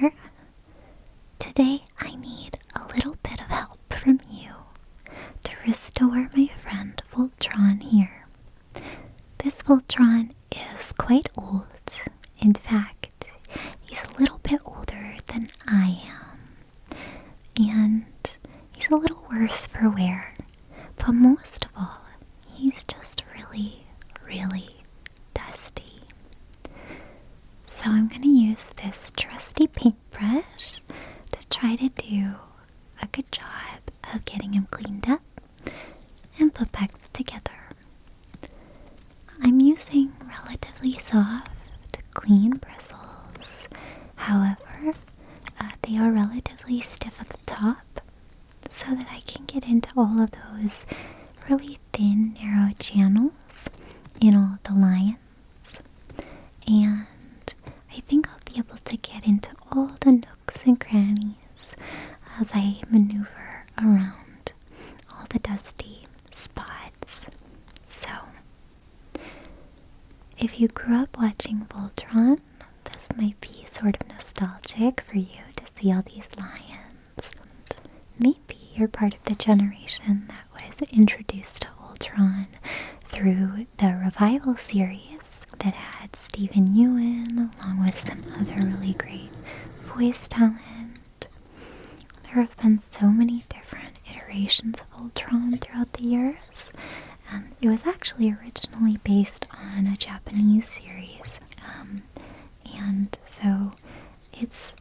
there. Today I need a little bit of help from you to restore my friend Voltron here. This Voltron is quite old. In fact, he's a little bit older than I am. And he's a little worse for wear. But most of all, he's just really, really dusty. So I'm going to use this trusty paintbrush to try to do a good job of getting him cleaned up and put back together. I'm using relatively soft, clean bristles. However, they are relatively stiff at the top so that I can get into all of those really thin, narrow channels in all of the lines. And I think I'll be able to get into all the nooks and crannies as I maneuver around all the dusty spots. So, if you grew up watching Voltron, this might be sort of nostalgic for you to see all these lions. Maybe you're part of the generation that was introduced to Voltron through the Revival series that had Stephen Ewan along with some other really great voice talent. There have been so many different iterations of Voltron throughout the years. It was actually originally based on a Japanese series, and so it's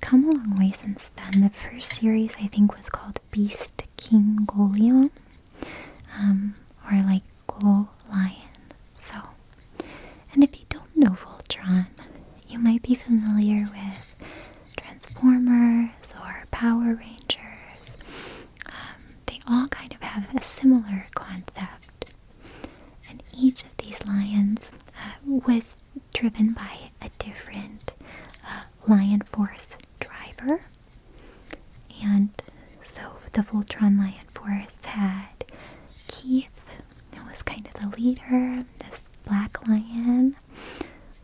come a long way since then. The first series I think was called Beast King Golion, or like Go Lion. So, and if you don't know Voltron, you might be familiar with Transformers or Power Rangers. They all kind of have a similar concept. And each of these lions was driven by a different Lion Force driver. And so the Voltron Lion Force had Keith, who was kind of the leader, this black lion,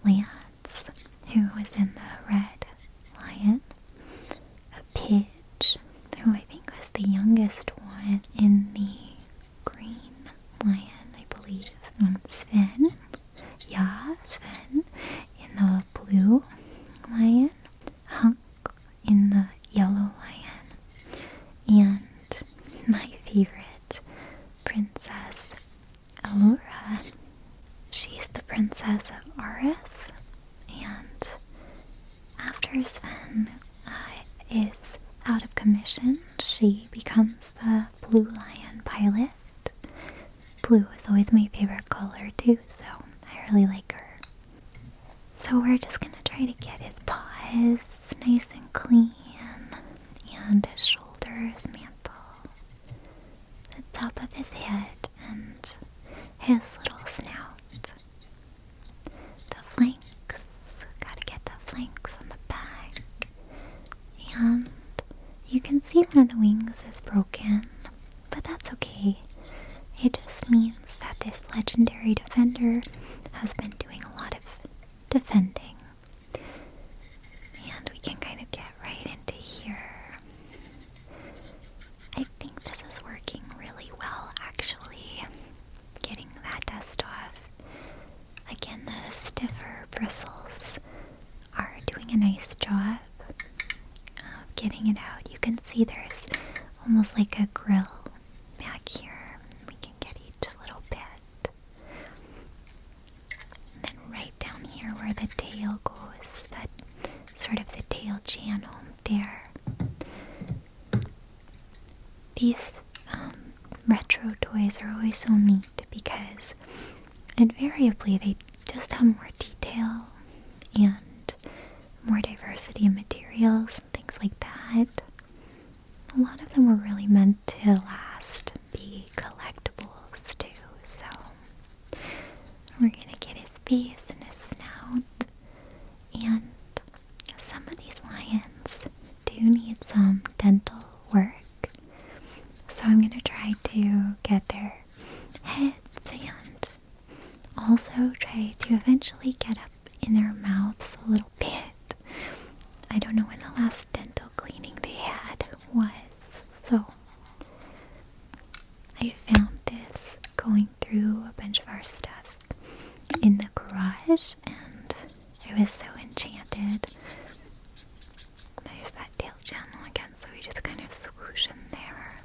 Lance, who was in the red lion, a Pidge, who I think was the youngest one in the green lion, I believe. Sven, Sven in the blue lion, Hunk in the yellow lion, and my favorite, Princess Allura. She's the princess of Aris, and after Sven is out of commission, she becomes the blue lion pilot. Blue is always my favorite color too, so I really like her. So we're just gonna try to get his paws nice and clean, and his shoulders, mantle, the top of his head, and his little snout. The flanks, gotta get the flanks on the back. And you can see one of the wings is broken, but that's okay. It just means that this legendary defender has been doing a lot of defending. And we can kind of get right into here. I think this is working really well, actually. Getting that dust off. Again, the stiffer bristles are doing a nice job of getting it out. You can see there's almost like a grill back here. We can get each little bit. And then right down here where the tail goes, that sort of the tail channel there. These retro toys are always so neat because invariably they just have more detail and more diversity in materials and things like that. A lot of them were really meant to last, be collectibles too, so we're gonna get his face and his snout, and some of these lions do need some dental work, so I'm gonna try to get their heads and also try to eventually get up in their mouths a little bit. I don't know when I was so enchanted. There's that tail channel again, so we just kind of swoosh in there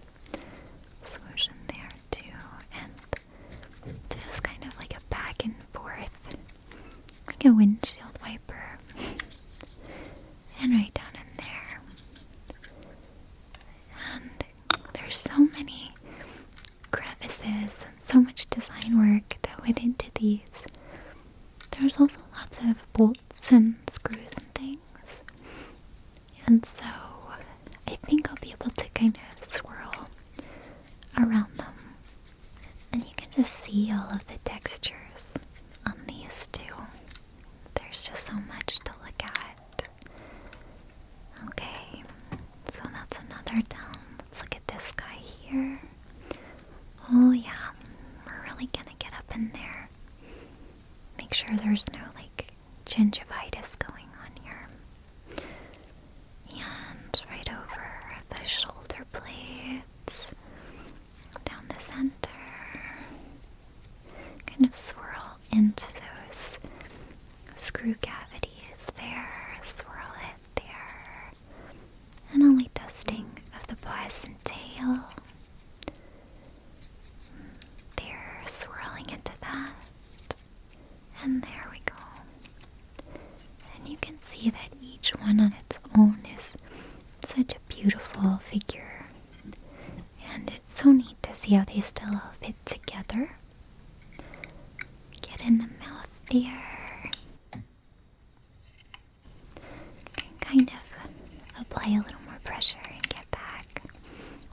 too, and just kind of like a back and forth, like a windshield wiper, and right down in there. And there's so many crevices and so much design work that went into these. There's also lots of bolts and screws and things, and so I think I'll be able to kind of swirl around them, and you can just see all of the textures on these too. There's just so much to look at. Okay, so that's another done. Let's look at this guy here. Oh yeah, we're really gonna get up in there. Make sure there's no like gingivitis going on here. And right over the shoulder blades, down the center, kind of swirl into those screw cavities there, swirl it there, and a light dusting of the paws and tail. There, swirling into that, and there we go. And you can see that each one on its own is such a beautiful figure, and it's so neat to see how they still all fit together. Get in the mouth there, and kind of apply a little more pressure and get back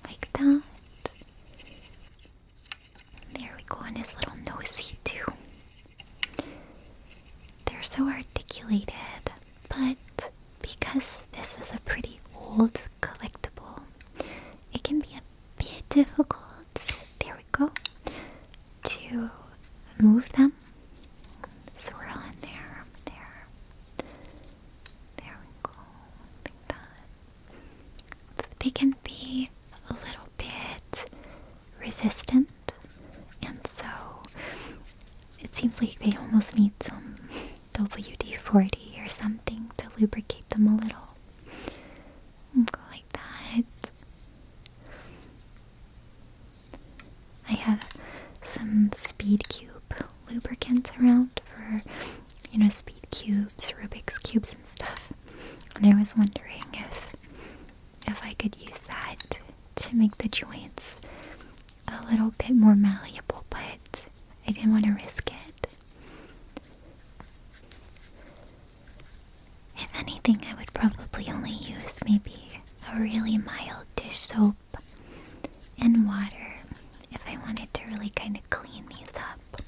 like that. There we go, on his little nosy too. They're so articulated, but because this is a pretty old collectible, it can be a bit difficult, there we go, to move them. Swirl in there, there we go, like that. But they can be a little bit resistant, and so it seems like they almost need some WD-40 or something to lubricate them a little. Go like that. I have some speed cube lubricants around for, speed cubes, Rubik's cubes and stuff. And I was wondering if I could use that to make the joints a little bit more malleable, but I didn't want to risk it. If anything, I would probably only use maybe a really mild dish soap and water if I wanted to really kind of clean these up.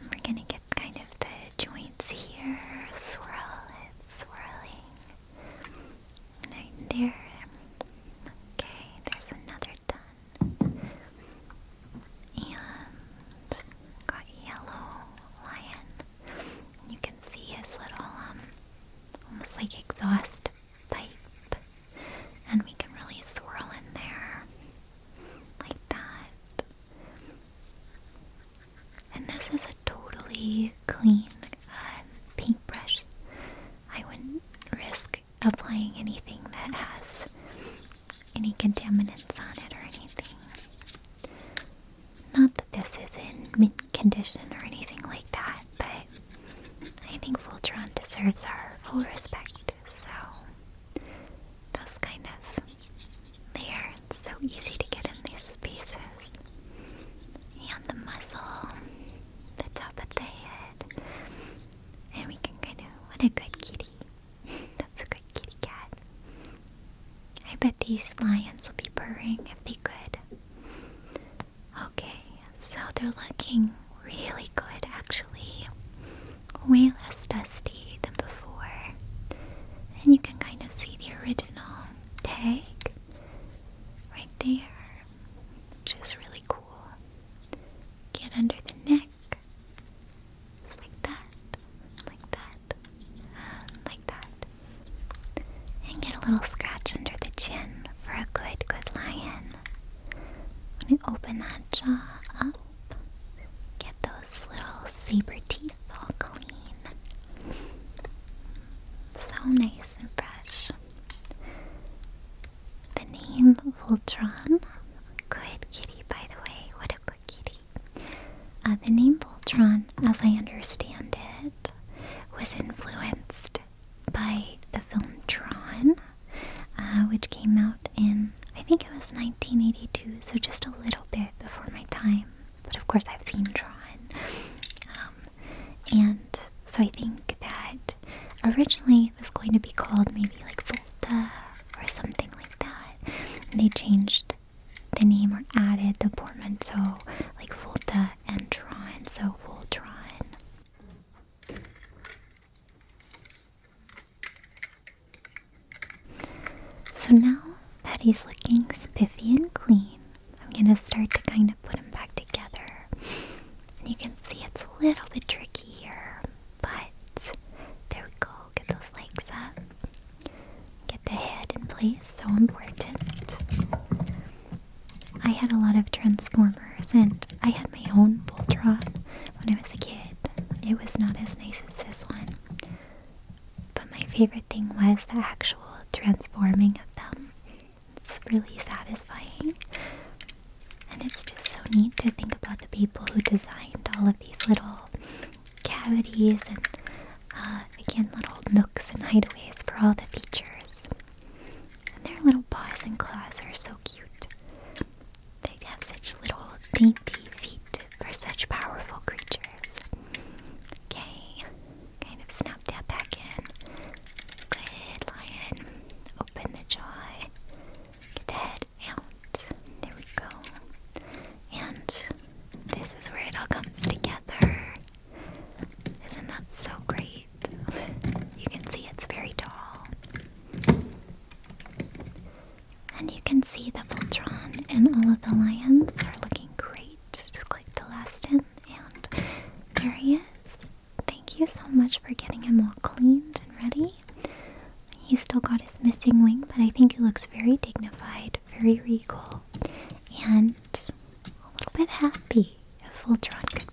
We're gonna get kind of the joints here, swirling, right there. Okay, there's another done. And got yellow lion. You can see his little, almost like exhaust pipe. And we can really swirl in there, like that. And this is a totally clean paintbrush. I wouldn't risk applying anything that has any contaminants on it or anything. Not that this is in mint condition or anything like that, but I think Voltron deserves our full respect, so that's kind of there. It's so easy to get in these spaces. And the muzzle, the top of the head, and we can kind of, what a good kitty. That's a good kitty cat. I bet these lions will be purring if they could. Okay, so they're looking really good actually. Way less dusty than before. And you can kind of see the original tag right there, which is really cool. Get under the neck, just like that, like that. And get a little scratch under the chin for a good lion. When you open that jaw up, get those little saber teeth all clean. So nice and fresh. The name Voltron, good kitty by the way, what a good kitty. The name Voltron, as I understand it, was influenced by the film Tron, which came out in, I think it was 1982, so just a little bit before my time. But of course I've seen Tron. And so I think that originally it was going to be called maybe like Volta or something like that. And they changed the name or added the portmanteau like Volta and Tron, so Voltron. So now that he's looking spiffy and clean, I'm going to start to kind of put him back together. And you can see it's a little bit tricky here, but there we go. Get those legs up. Get the head in place, so important. I had a lot of Transformers, and I had my own Voltron when I was a kid. It was not as nice as this one. But my favorite thing was the actual transforming of them. It's really satisfying. And it's just so neat to think about the people who designed all of these little cavities and, again, little nooks and hideaways for all the features. And their little paws and claws are so cute. They have such little dainty feet for such powerful creatures. Okay, kind of snap that back in. Good, lion. Open the jaw. Get the head out. There we go. And this is where it all comes together. Isn't that so great? You can see it's very tall. And you can see the Voltron and all of the lions are looking great. Just click the last in, and there he is. Thank you so much for getting him all cleaned and ready. He's still got his missing wing, but I think he looks very dignified, very regal, and a little bit happy if Voltron could